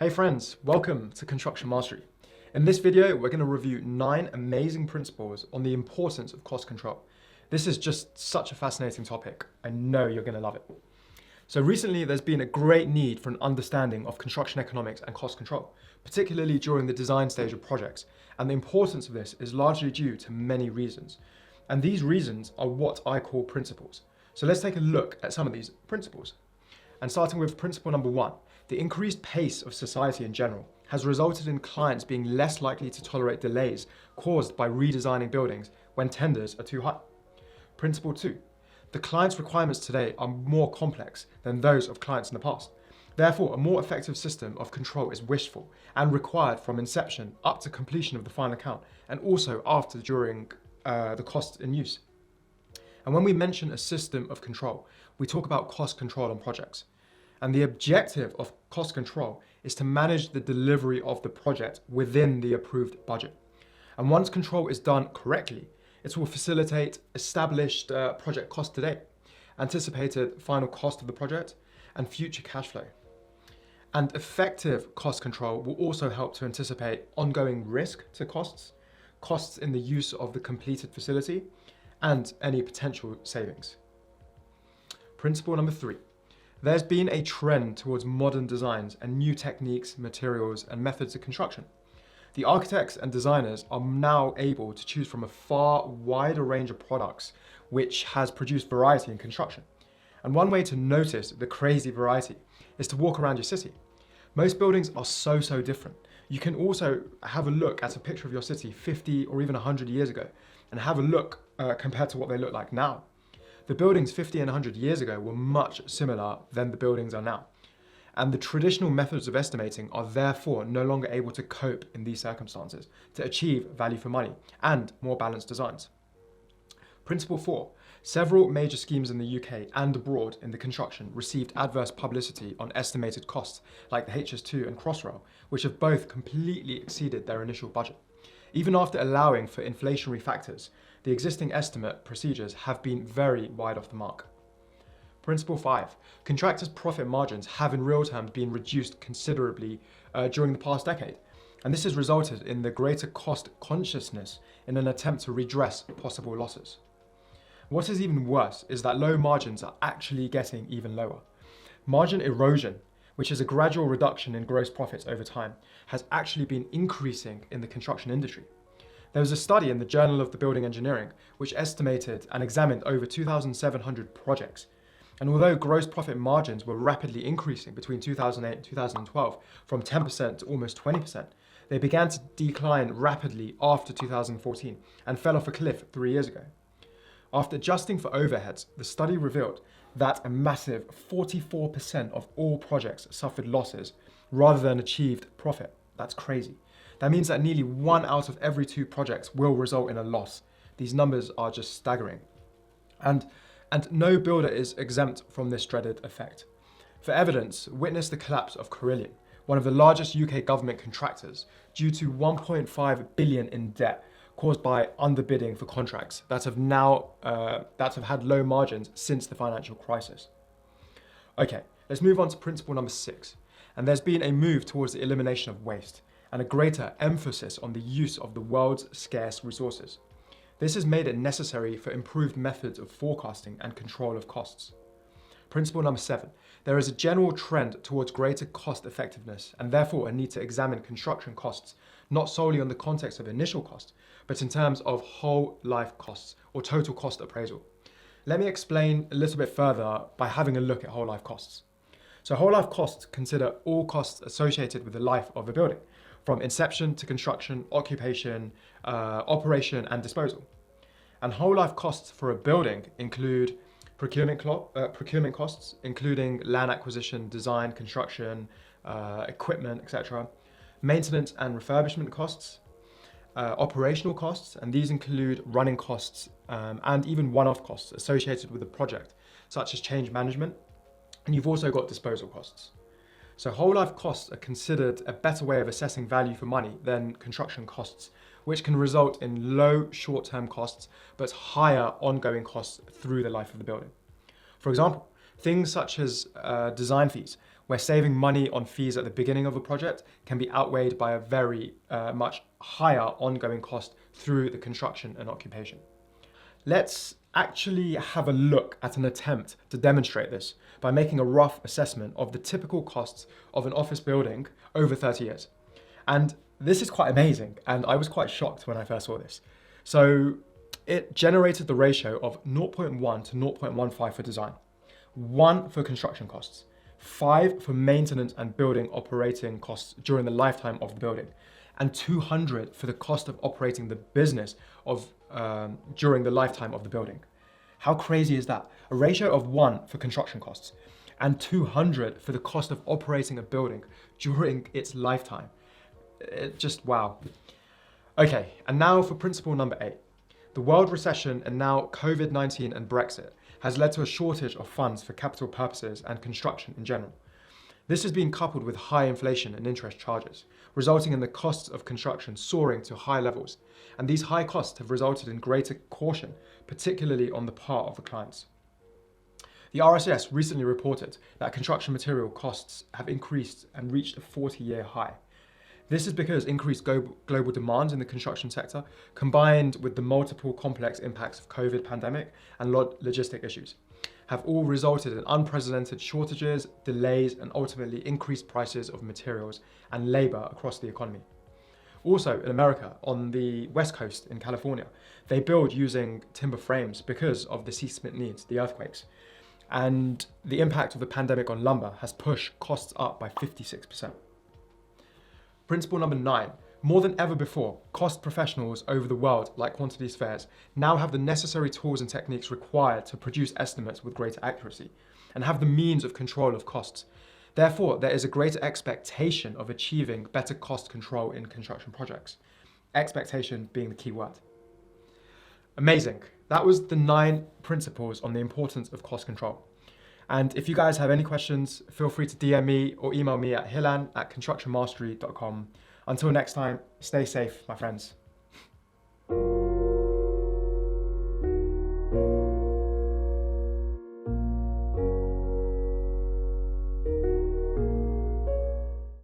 Hey friends, welcome to Construction Mastery. In this video, we're going to review 9 amazing principles on the importance of cost control. This is just such a fascinating topic. I know you're going to love it. So recently, there's been a great need for an understanding of construction economics and cost control, particularly during the design stage of projects. And the importance of this is largely due to many reasons. And these reasons are what I call principles. So let's take a look at some of these principles. And starting with principle number 1, the increased pace of society in general has resulted in clients being less likely to tolerate delays caused by redesigning buildings when tenders are too high. Principle 2, the client's requirements today are more complex than those of clients in the past. Therefore, a more effective system of control is wishful and required from inception up to completion of the final account, and also after during the cost in use. And when we mention a system of control, we talk about cost control on projects. And the objective of cost control is to manage the delivery of the project within the approved budget. And once control is done correctly, it will facilitate established project cost today, anticipated final cost of the project, and future cash flow. And effective cost control will also help to anticipate ongoing risk to costs, costs in the use of the completed facility, and any potential savings. Principle number 3. There's been a trend towards modern designs and new techniques, materials, and methods of construction. The architects and designers are now able to choose from a far wider range of products, which has produced variety in construction. And one way to notice the crazy variety is to walk around your city. Most buildings are so different. You can also have a look at a picture of your city 50 or even 100 years ago and have a look compared to what they look like now. The buildings 50 and 100 years ago were much similar than the buildings are now. And the traditional methods of estimating are therefore no longer able to cope in these circumstances to achieve value for money and more balanced designs. Principle 4. Several major schemes in the UK and abroad in the construction received adverse publicity on estimated costs like the HS2 and Crossrail, which have both completely exceeded their initial budget. Even after allowing for inflationary factors, the existing estimate procedures have been very wide off the mark. Principle 5. Contractors' profit margins have in real terms been reduced considerably during the past decade, and this has resulted in the greater cost consciousness in an attempt to redress possible losses. What is even worse is that low margins are actually getting even lower. Margin erosion, which is a gradual reduction in gross profits over time, has actually been increasing in the construction industry. There was a study in the Journal of the Building Engineering which estimated and examined over 2,700 projects. And although gross profit margins were rapidly increasing between 2008 and 2012 from 10% to almost 20%, they began to decline rapidly after 2014 and fell off a cliff 3 years ago. After adjusting for overheads, the study revealed that a massive 44% of all projects suffered losses rather than achieved profit. That's crazy. That means that nearly 1 out of every 2 projects will result in a loss. These numbers are just staggering. And no builder is exempt from this dreaded effect. For evidence, witness the collapse of Carillion, one of the largest UK government contractors, due to 1.5 billion in debt caused by underbidding for contracts that have had low margins since the financial crisis. Okay, let's move on to principle number 6. And there's been a move towards the elimination of waste and a greater emphasis on the use of the world's scarce resources. This has made it necessary for improved methods of forecasting and control of costs. Principle number 7. There is a general trend towards greater cost effectiveness and therefore a need to examine construction costs not solely on the context of initial cost, but in terms of whole life costs or total cost appraisal. Let me explain a little bit further by having a look at whole life costs. So whole life costs consider all costs associated with the life of a building, from inception to construction, occupation, operation and disposal. And whole life costs for a building include procurement costs, including land acquisition, design, construction, equipment, etc. Maintenance and refurbishment costs, operational costs, and these include running costs and even one-off costs associated with the project, such as change management. And you've also got disposal costs. So whole life costs are considered a better way of assessing value for money than construction costs, which can result in low short-term costs, but higher ongoing costs through the life of the building. For example, things such as design fees where saving money on fees at the beginning of a project can be outweighed by a very much higher ongoing cost through the construction and occupation. Let's actually have a look at an attempt to demonstrate this by making a rough assessment of the typical costs of an office building over 30 years. And this is quite amazing, and I was quite shocked when I first saw this. So it generated the ratio of 0.1 to 0.15 for design, 1 for construction costs, 5 for maintenance and building operating costs during the lifetime of the building, and 200 for the cost of operating the business during the lifetime of the building. How crazy is that? A ratio of 1 for construction costs and 200 for the cost of operating a building during its lifetime. Just wow. Okay, and now for principle number 8. The world recession and now COVID-19 and Brexit has led to a shortage of funds for capital purposes and construction in general. This has been coupled with high inflation and interest charges, resulting in the costs of construction soaring to high levels. And these high costs have resulted in greater caution, particularly on the part of the clients. The RICS recently reported that construction material costs have increased and reached a 40-year high. This is because increased global demand in the construction sector, combined with the multiple complex impacts of COVID pandemic and logistic issues, have all resulted in unprecedented shortages, delays, and ultimately increased prices of materials and labor across the economy. Also in America, on the West Coast in California, they build using timber frames because of the seismic needs, the earthquakes. And the impact of the pandemic on lumber has pushed costs up by 56%. Principle number 9. More than ever before, cost professionals over the world, like quantity surveyors, now have the necessary tools and techniques required to produce estimates with greater accuracy and have the means of control of costs. Therefore, there is a greater expectation of achieving better cost control in construction projects. Expectation being the key word. Amazing. That was the 9 principles on the importance of cost control. And if you guys have any questions, feel free to DM me or email me at hilan@constructionmastery.com. Until next time, stay safe, my friends.